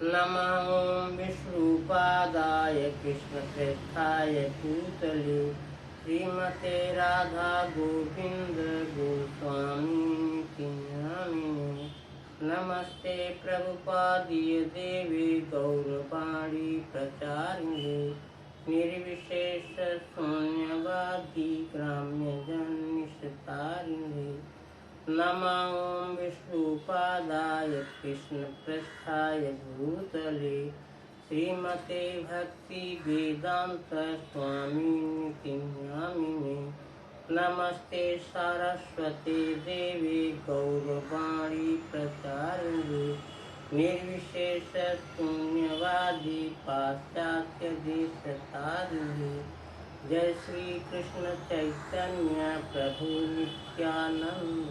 नमः ॐ विष्णुपादाय कृष्णप्रेष्ठाय भूतले श्रीमते राधा गोविंद गोस्वामी नामिने। नमस्ते प्रभुपादीय देवी गौरवाणी प्रचारिणे निर्विशेष शून्यवादी ग्राम्य जन निस्तारिणे। नमः ॐ विष्णुपादाय कृष्णप्रेष्ठाय भूतले श्रीमते भक्ति वेदांत स्वामिनिति नामिने। नमस्ते सरस्वती देवी गौरवाणी प्रचारिणे निर्विशेष शून्यवादी पाश्चात्य देशतारिणे। जय श्री कृष्ण चैतन्य प्रभु नित्यानंद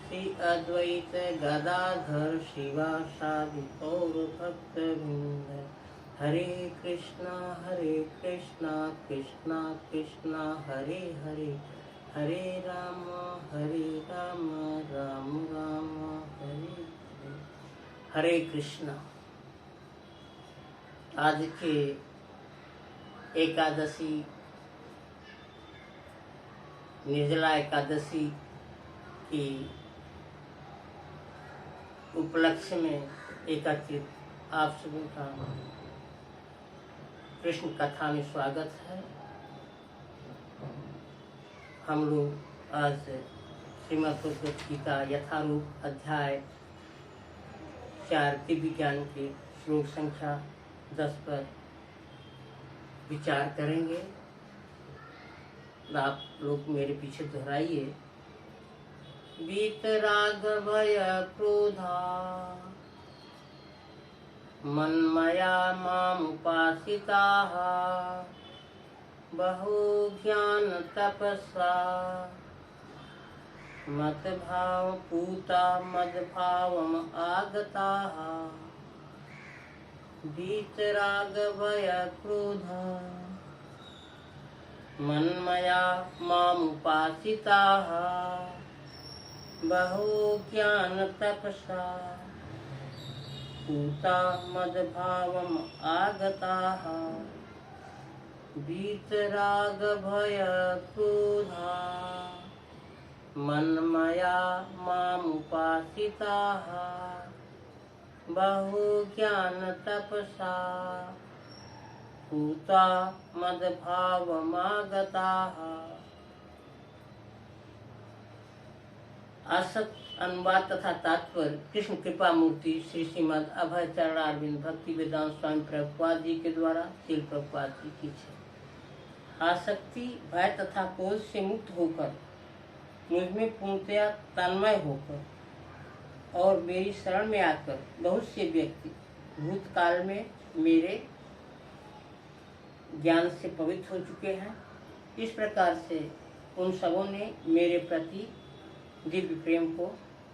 श्री अद्वैत गदाधर शिवासादि गौर भक्तवृंद। हरे कृष्णा कृष्णा कृष्णा हरे हरे, हरे राम राम राम हरे हरे। हरे कृष्णा। आज के एकादशी निर्जला एकादशी की उपलक्ष्य में एकत्रित आप सभी का कृष्ण कथा में स्वागत है। हम लोग आज श्रीमद् भगवद गीता यथारूप अध्याय 4 दिव्य ज्ञान के श्लोक संख्या 10 पर विचार करेंगे। आप लोग मेरे पीछे दोहराइए। वीतराग भय क्रोधा मन्मया मामुपासिताः बहु ज्ञान तपसा मद्भाव पूता मद्भावम आगताः। वीतराग भय क्रोधा मन्मया मामुपासिताः बहु ज्ञान तपसा पूता मद्भावम आगताः। वीतराग भय क्रोधा मन्मया मामुपासिताः बहु ज्ञान तपसा पूता मद्भावमागताः। असत अनुवाद तथा तात्पर्य कृष्ण कृपा मूर्ति श्री श्रीमद् अभय चरणारविंद भक्ति वेदांत स्वामी प्रभुपाद जी के द्वारा श्रील प्रभुपाद जी की है। आसक्ति भय तथा क्रोध से मुक्त होकर मुझमें पूर्णतया तन्मय होकर और मेरी शरण में आकर बहुत से व्यक्ति भूतकाल में मेरे ज्ञान से पवित्र हो चुके हैं। इस प्रकार से उन सबों ने मेरे प्रति दिव्य प्रेम को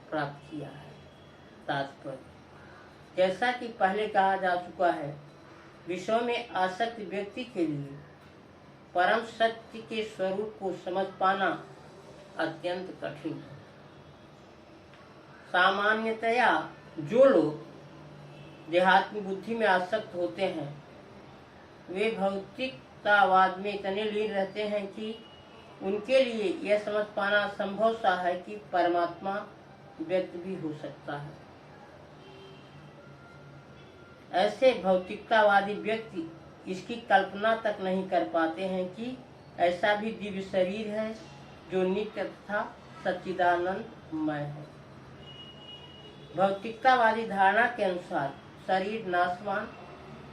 प्राप्त किया है। तात्पर्य जैसा कि पहले कहा जा चुका है, विषयों में आसक्त व्यक्ति के लिए परम सत्य के स्वरूप को समझ पाना अत्यंत कठिन है। सामान्यतया जो लोग देहात्म बुद्धि में आसक्त होते हैं वे भौतिकतावाद में इतने लीन रहते हैं कि उनके लिए यह समझ पाना संभव सा है कि परमात्मा व्यक्त भी हो सकता है। ऐसे भौतिकतावादी व्यक्ति इसकी कल्पना तक नहीं कर पाते हैं कि ऐसा भी दिव्य शरीर है जो नित्य तथा सच्चिदानंदमय है। भौतिकतावादी धारणा के अनुसार शरीर नाशवान,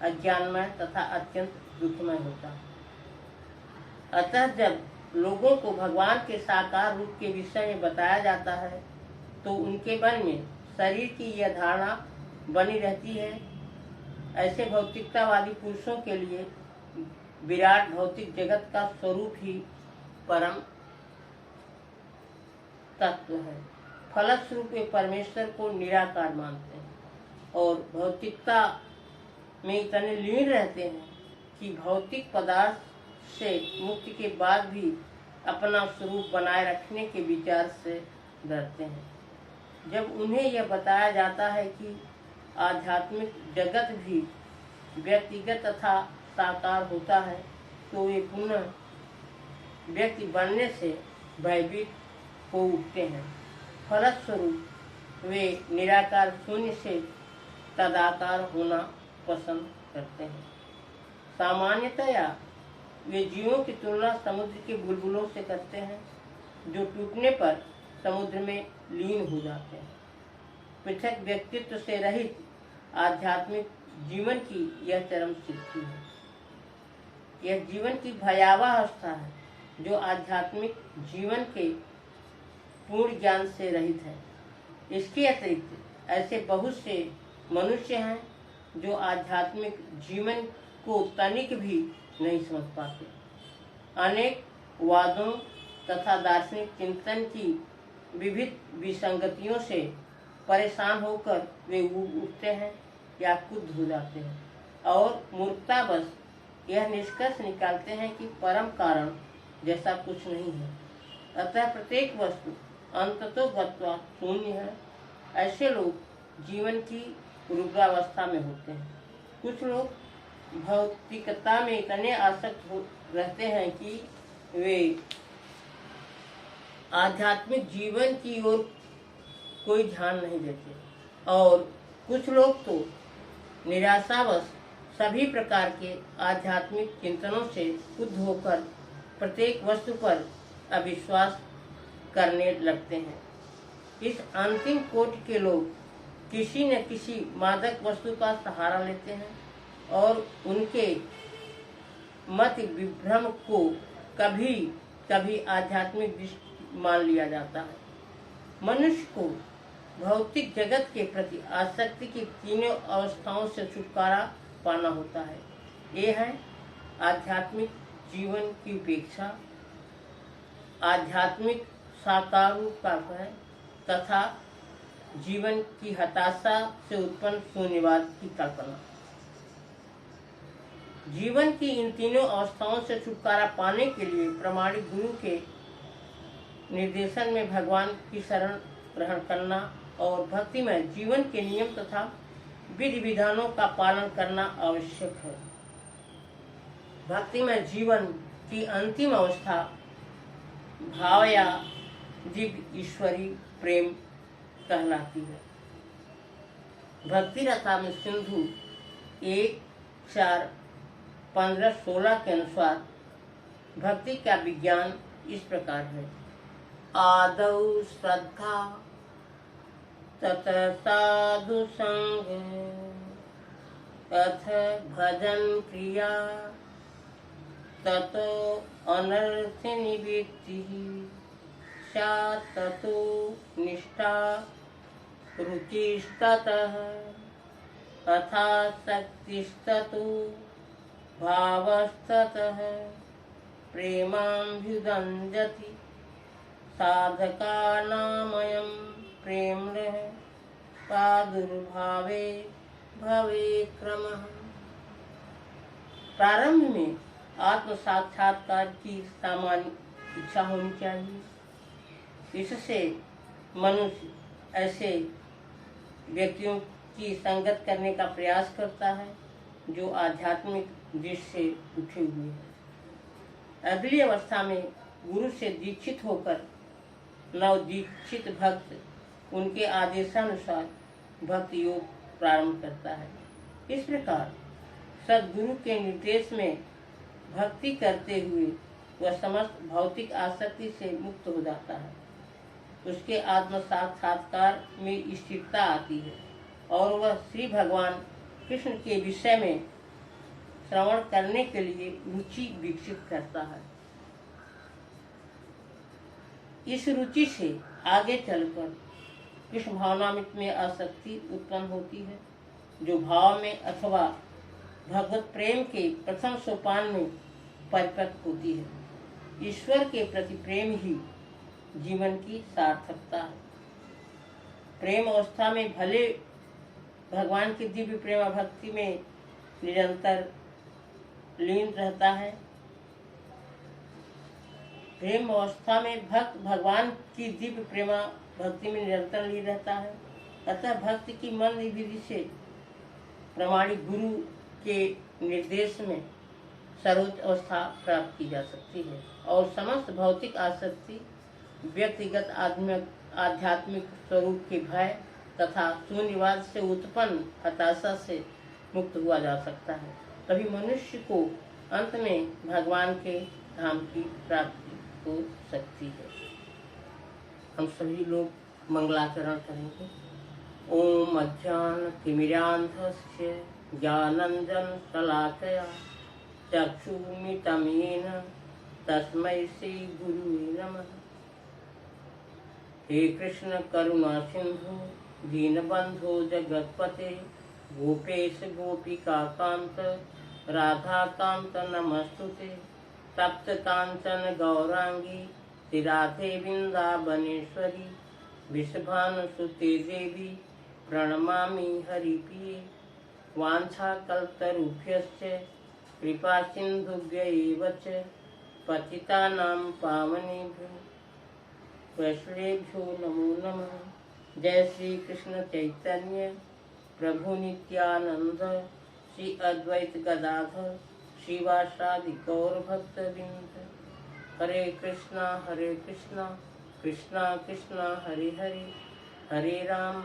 अज्ञानमय तथा अत्यंत दुखमय होता है। अतः जब लोगों को भगवान के साकार रूप के विषय में बताया जाता है तो उनके मन में शरीर की यह धारणा बनी रहती है। ऐसे भौतिकतावादी पुरुषों के लिए विराट भौतिक जगत का स्वरूप ही परम तत्व है। फलस्वरूप वे परमेश्वर को निराकार मानते हैं और भौतिकता में इतने लीन रहते हैं कि भौतिक पदार्थ से मुक्ति के बाद भी अपना स्वरूप बनाए रखने के विचार से डरते हैं। जब उन्हें यह बताया जाता है कि आध्यात्मिक जगत भी व्यक्तिगत तथा साकार होता है तो वे पुनः व्यक्ति बनने से भयभीत हो उठते हैं। फलस्वरूप वे निराकार शून्य से तदाकार होना पसंद करते हैं। सामान्यतया वे जीवों की तुलना समुद्र के बुलबुलों से करते हैं जो टूटने पर समुद्र में लीन हो जाते हैं। पृथक व्यक्तित्व से रहित आध्यात्मिक जीवन की यह चरम स्थिति है। यह जीवन की भयावह अवस्था है जो आध्यात्मिक जीवन के पूर्ण ज्ञान से रहित है। इसके अतिरिक्त ऐसे बहुत से मनुष्य हैं जो आध्यात्मिक जीवन को तनिक भी नहीं समझ पाते। अनेक वादों तथा दार्शनिक चिंतन की विविध विसंगतियों से परेशान होकर वे उठते हैं या कुद्ध हो जाते हैं और मूर्खतावश यह निष्कर्ष निकालते हैं कि परम कारण जैसा कुछ नहीं है, अतः प्रत्येक वस्तु अंततोगत्वा शून्य है। ऐसे लोग जीवन की रुग्णावस्था में होते हैं। कुछ लोग भौतिकता में इतने आसक्त रहते हैं कि वे आध्यात्मिक जीवन की ओर कोई ध्यान नहीं देते और कुछ लोग तो निराशावश सभी प्रकार के आध्यात्मिक चिंतनों से कुद्ध होकर प्रत्येक वस्तु पर अविश्वास करने लगते हैं। इस अंतिम कोटि के लोग किसी न किसी मादक वस्तु का सहारा लेते हैं और उनके मत विभ्रम को कभी कभी आध्यात्मिक दृष्टि मान लिया जाता है। मनुष्य को भौतिक जगत के प्रति आसक्ति की तीनों अवस्थाओं से छुटकारा पाना होता है। ये है आध्यात्मिक जीवन की उपेक्षा, आध्यात्मिक साकार रूप का भय तथा जीवन की हताशा से उत्पन्न शून्यवाद की कल्पना। जीवन की इन तीनों अवस्थाओं से छुटकारा पाने के लिए प्रामाणिक गुरु के निर्देशन में भगवान की शरण ग्रहण करना और भक्तिमय जीवन के नियम तथा विधि विधानों का पालन करना आवश्यक है। भक्तिमय जीवन की अंतिम अवस्था भाव या दिव्य ईश्वरी प्रेम कहलाती है। भक्ति रसामृत सिंधु 1:4-15-16 के अनुसार भक्ति का विज्ञान इस प्रकार है। आदौ श्रद्धा ततः साधु संग अथ भजन क्रिया ततो अनर्थ निवृत्ति सा ततो निष्ठा रुचिस्ततः अथा शक्तिस्ततो भावस्ततः प्रेमाभ्युदंजति साधकानामयं प्रेम प्रादुर्भावे भवे क्रमः। प्रारंभ में आत्म साक्षात्कार की सामान्य इच्छा होनी चाहिए। इससे मनुष्य ऐसे व्यक्तियों की संगत करने का प्रयास करता है जो आध्यात्मिक दृष्टि से उठे हुए हैं। अगली अवस्था में गुरु से दीक्षित होकर नवदीक्षित भक्त उनके आदेशानुसार भक्ति योग प्रारंभ करता है। इस प्रकार सद्गुरु के निर्देश में भक्ति करते हुए वह समस्त भौतिक आसक्ति से मुक्त हो जाता है। उसके आत्म साक्षात्कार में स्थिरता आती है और वह श्री भगवान कृष्ण के विषय में श्रवण करने के लिए रुचि विकसित करता है। इस रुचि से आगे चलकर कृष्ण भावनामृत में आसक्ति उत्पन्न होती है, जो भाव में अथवा भगवत प्रेम के प्रथम सोपान में परिपक्व होती है। ईश्वर के प्रति प्रेम ही जीवन की सार्थकता है। प्रेम अवस्था में भले भगवान की दिव्य प्रेम भक्ति में निरंतर लीन रहता है। प्रेम अवस्था में भक्त भगवान की दिव्य प्रेमा भक्ति में निरंतर लीन रहता है। अतः भक्त की मंद विधि से प्रामाणिक गुरु के निर्देश में सर्वोच्च अवस्था प्राप्त की जा सकती है और समस्त भौतिक आसक्ति व्यक्तिगत आध्यात्मिक स्वरूप के भय तथा शून्यवाद से उत्पन्न हताशा से मुक्त हुआ जा सकता है। तभी मनुष्य को अंत में भगवान के धाम की प्राप्ति हो सकती है। हम सभी लोग मंगलाचरण करेंगे। ओम अज्ञानतिमिरान्धस्य ज्ञानाञ्जनशलाकया चक्षुरुन्मिलितं तस्मै श्री गुरुवे नमः। हे कृष्ण करुणा सिंधु दीनबंधो जगत्पते गोपेश गोपिका कांत राधा कांत नमस्तुते। तप्त कांचन गौरांगी राधे वृंदावनेश्वरी विषभानुसुते देवी प्रणमामि हरिप्रिये। वाञ्छाकल्पतरुभ्यश्च कृपा सिन्धुभ्य एव च पतितानां पावनेभ्यो वैष्णवेभ्यो नमो नमः। जय श्री कृष्ण चैतन्य प्रभु नित्यानंद श्री अद्वैत गदाधर श्रीवासादि गौर भक्तवृंद। हरे कृष्णा कृष्णा कृष्णा हरे हरे, हरे राम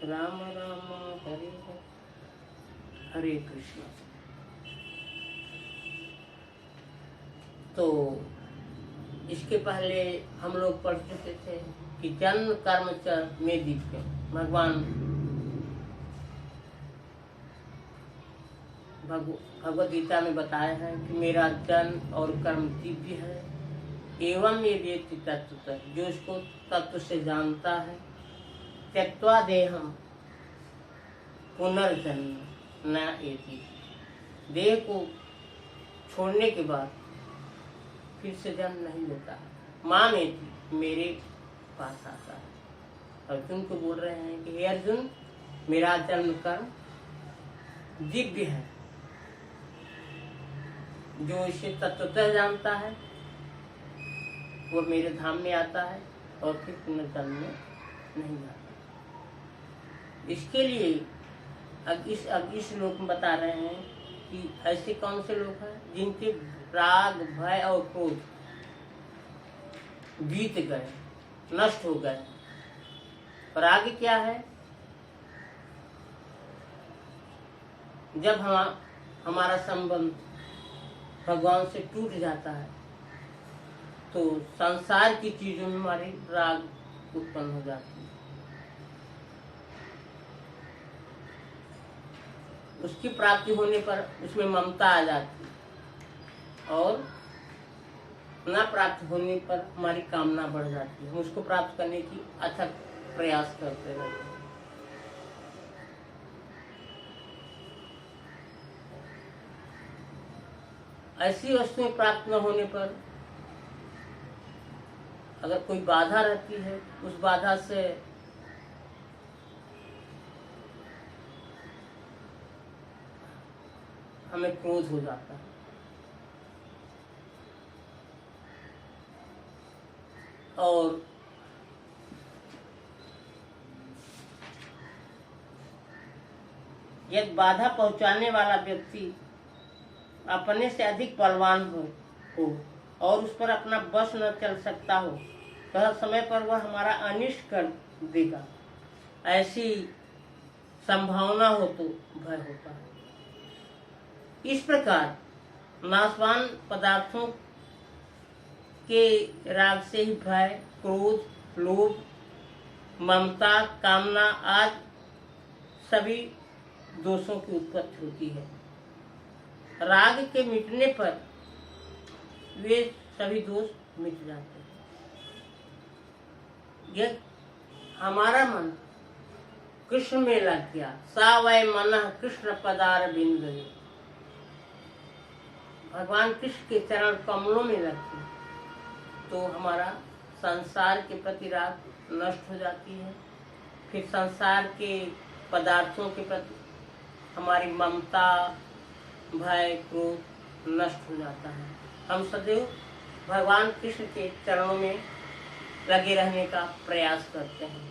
राम राम हरे हरे। हरे कृष्णा। तो इसके पहले हम लोग पढ़ चुके थे कि जन्म कर्म च में दिव्य। भगवान भगवद गीता में बताया है कि मेरा जन्म और कर्म दिव्य है। एवं ये व्यक्ति तत्वतः, जो इसको तत्व से जानता है, त्यक्त्वा देहम पुनर्जन्म न एति, देह को छोड़ने के बाद फिर से जन्म नहीं लेता है। मान एति, मेरे पास आता है। अर्जुन को बोल रहे हैं कि हे अर्जुन, मेरा जन्म कर्म दिव्य है। जो इसे तत्वतः जानता है वो मेरे धाम में आता है और फिर पुनर्जन्म में नहीं आता। इसके लिए अब इस श्लोक में बता रहे हैं कि ऐसे कौन से लोग हैं जिनके राग भय और क्रोध बीत गए, नष्ट हो गए। राग क्या है? जब हमारा संबंध भगवान से टूट जाता है तो संसार की चीजों में हमारे राग उत्पन्न हो जाती है। उसकी प्राप्ति होने पर उसमें ममता आ जाती है और न प्राप्त होने पर हमारी कामना बढ़ जाती है। हम उसको प्राप्त करने की अथक प्रयास करते रहते हैं। ऐसी वस्तुएं प्राप्त न होने पर अगर कोई बाधा रहती है, उस बाधा से हमें क्रोध हो जाता है। और यदि बाधा पहुंचाने वाला व्यक्ति अपने से अधिक बलवान हो और उस पर अपना बस न चल सकता हो तो हर समय पर वह हमारा अनिष्ट कर देगा, ऐसी संभावना हो तो भय होता है। इस प्रकार नाशवान पदार्थों के राग से ही भय, क्रोध, लोभ, ममता, कामना आदि सभी दोषों की उत्पत्ति होती है। राग के मिटने पर वे सभी दोष मिट जाते हैं। यदि हमारा मन कृष्ण में लग गया, सा वै मनः कृष्ण पदार बिंदु, भगवान कृष्ण के चरण कमलों में लग गया तो हमारा संसार के प्रति राग नष्ट हो जाती है। फिर संसार के पदार्थों के प्रति हमारी ममता, भय, क्रोध नष्ट हो जाता है। हम सदैव भगवान कृष्ण के चरणों में लगे रहने का प्रयास करते हैं।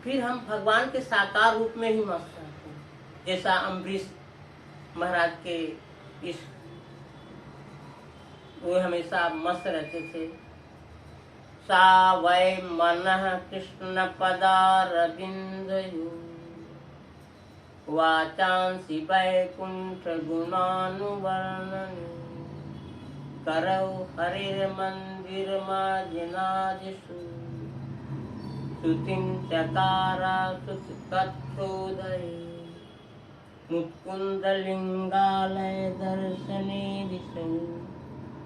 फिर हम भगवान के साकार रूप में ही मस्त रहते हैं। जैसा अम्बरीश महाराज के इस वो हमेशा मस्त रहते थे। सा वै मनः कृष्ण पदारविंदयो वाचांसि वैकुंठ गुणानुवर्णने करौ हरिर्मंदिर माजिनादिषु स्तुतिं चकारा सुतकथोदये मुत्कुंदलिंगालय दर्शने दिशौ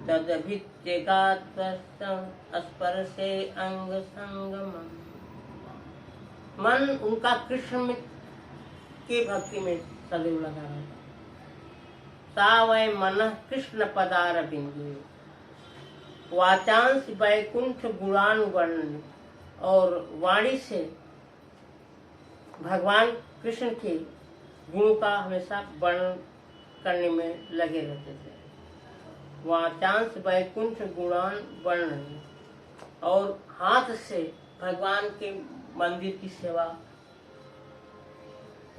तदभित्यगात्वस्पर्शे अंग संगमम्। मन उनका कृष्ण की भक्ति में सदैव लगा रहता। सा वै मनः कृष्ण पदारविंदे वाचांस वैकुंठ गुणानुवर्णन, और वाणी से भगवान कृष्ण के गुणों का हमेशा वर्णन करने में लगे रहते थे। वाचांस वैकुंठ गुणान वर्णन, और हाथ से भगवान के मंदिर की सेवा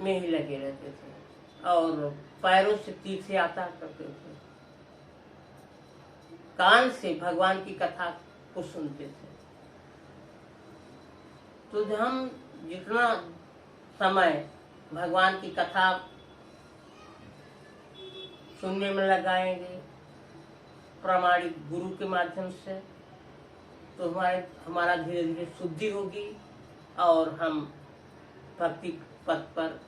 में ही लगे रहते थे, और पैरों से तीर्थ यात्रा करते थे। कान से भगवान की कथा को सुनते थे। तो हम जितना समय भगवान की कथा सुनने में लगाएंगे प्रामाणिक गुरु के माध्यम से, तो हमारा धीरे धीरे शुद्धि होगी और हम भक्ति पथ पर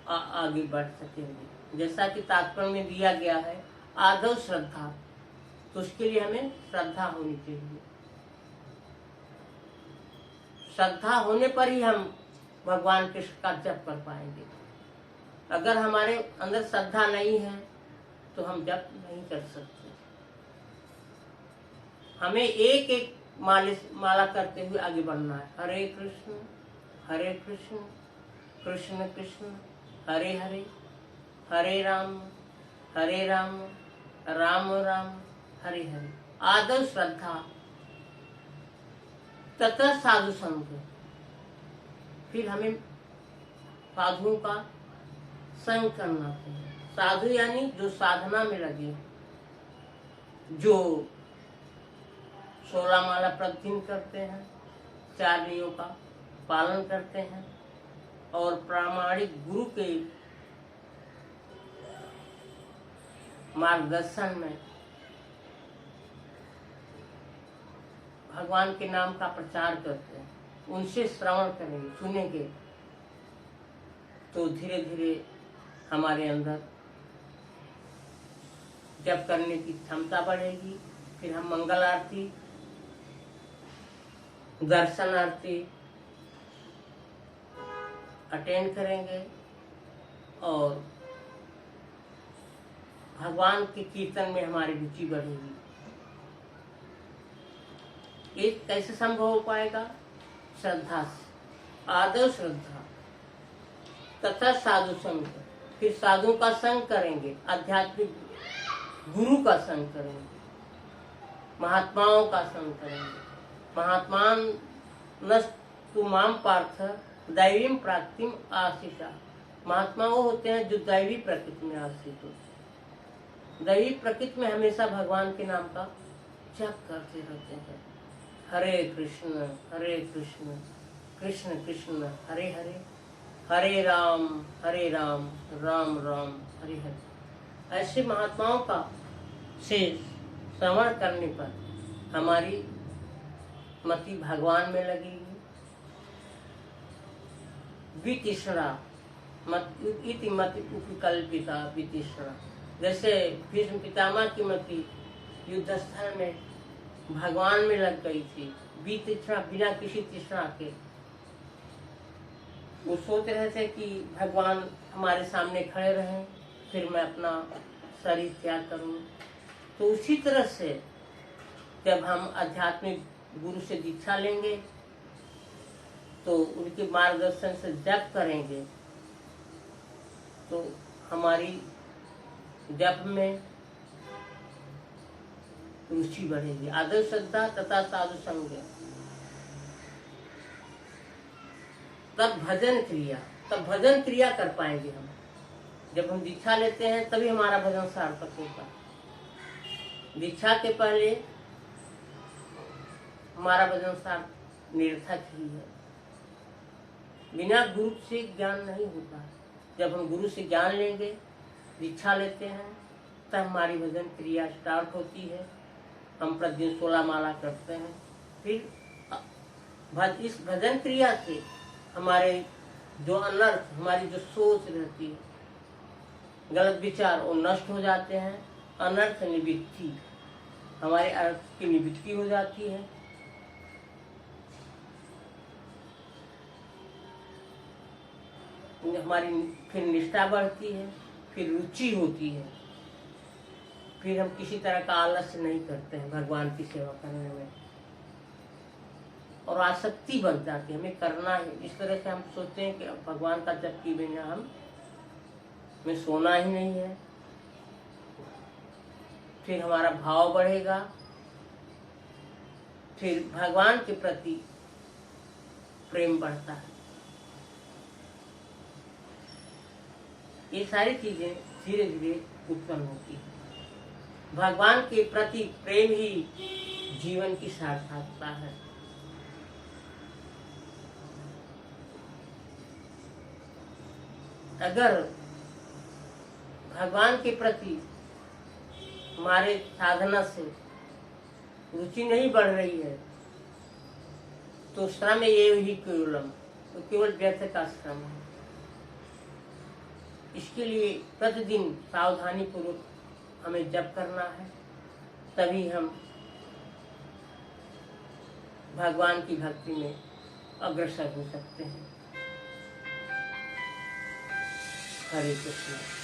आगे बढ़ सकेंगे। जैसा कि तात्पर्य में दिया गया है, आदौ श्रद्धा, तो उसके लिए हमें श्रद्धा होनी चाहिए। श्रद्धा होने पर ही हम भगवान कृष्ण का जप कर पाएंगे। अगर हमारे अंदर श्रद्धा नहीं है तो हम जप नहीं कर सकते। हमें एक एक माला करते हुए आगे बढ़ना है। हरे कृष्ण कृष्ण कृष्ण हरे हरे, हरे राम राम राम हरे हरे। आदर श्रद्धा तथा साधु संग, फिर हमें साधुओं का संग करना चाहिए। साधु यानी जो साधना में लगे, जो 16 माला प्रतिदिन करते हैं, 4 नियमों का पालन करते हैं और प्रामाणिक गुरु के मार्गदर्शन में भगवान के नाम का प्रचार करते हैं। उनसे श्रवण करेंगे, सुनेंगे, तो धीरे धीरे हमारे अंदर जप करने की क्षमता बढ़ेगी। फिर हम मंगल आरती, दर्शन आरती अटेंड करेंगे और भगवान के कीर्तन में हमारी रुचि बढ़ेगी। ये कैसे संभव हो पाएगा? श्रद्धा से। आदर श्रद्धा तथा साधु संग, फिर साधुओं का संग करेंगे, आध्यात्मिक गुरु का संग करेंगे, महात्माओं का संग करेंगे। महात्मान नस्तु माम पार्थ दैवीं प्राप्तिम आशीषा। महात्मा वो होते हैं जो दैवी प्रकृति में आश्रित होते हैं। दैवी प्रकृति में हमेशा भगवान के नाम का जप करते रहते हैं। हरे कृष्ण कृष्ण कृष्ण हरे हरे, हरे राम राम राम हरे हरे। ऐसे महात्माओं का से श्रवण करने पर हमारी मति भगवान में लगेगी। वितृष्णा इति मति उपकल्पिता वितृष्णा। जैसे भीष्म पितामह की मति युद्ध स्थल में भगवान में लग गई थी। वितृष्णा, बिना किसी तृष्णा के वो सोच रहे थे कि भगवान हमारे सामने खड़े रहें, फिर मैं अपना शरीर त्याग करूं। तो उसी तरह से जब हम आध्यात्मिक गुरु से दीक्षा लेंगे तो उनके मार्गदर्शन से जप करेंगे तो हमारी जप में रुचि बढ़ेगी। आदर श्रद्धा तथा साधु संग। तब भजन क्रिया कर पाएंगे हम। जब हम दीक्षा लेते हैं तभी हमारा भजन सार्थक होगा। दीक्षा के पहले हमारा भजन सार्थक निरर्थक ही है। बिना गुरु से ज्ञान नहीं होता। जब हम गुरु से ज्ञान लेंगे, दीक्षा लेते हैं, तब हमारी भजन क्रिया स्टार्ट होती है। हम प्रतिदिन 16 माला करते हैं। फिर इस भजन क्रिया से हमारे जो अनर्थ, हमारी जो सोच रहती है, गलत विचार, वो नष्ट हो जाते हैं। अनर्थ निवृत्ति, हमारे अर्थ की निवृत्ति हो जाती है। हमारी फिर निष्ठा बढ़ती है, फिर रुचि होती है, फिर हम किसी तरह का आलस्य नहीं करते हैं भगवान की सेवा करने में, और आसक्ति बन जाती है, हमें करना है। इस तरह से हम सोचते हैं कि अब भगवान का जप किए बिना हमें सोना ही नहीं है। फिर हमारा भाव बढ़ेगा, फिर भगवान के प्रति प्रेम बढ़ता है। ये सारी चीजें धीरे धीरे उत्पन्न होती है। भगवान के प्रति प्रेम ही जीवन की सार्थकता है। अगर भगवान के प्रति हमारे साधना से रुचि नहीं बढ़ रही है, तो श्रम ये ही केवलम, तो केवल व्यर्थ का श्रम है। इसके लिए प्रतिदिन सावधानी पूर्वक हमें जप करना है, तभी हम भगवान की भक्ति में अग्रसर हो सकते हैं। हरे कृष्ण।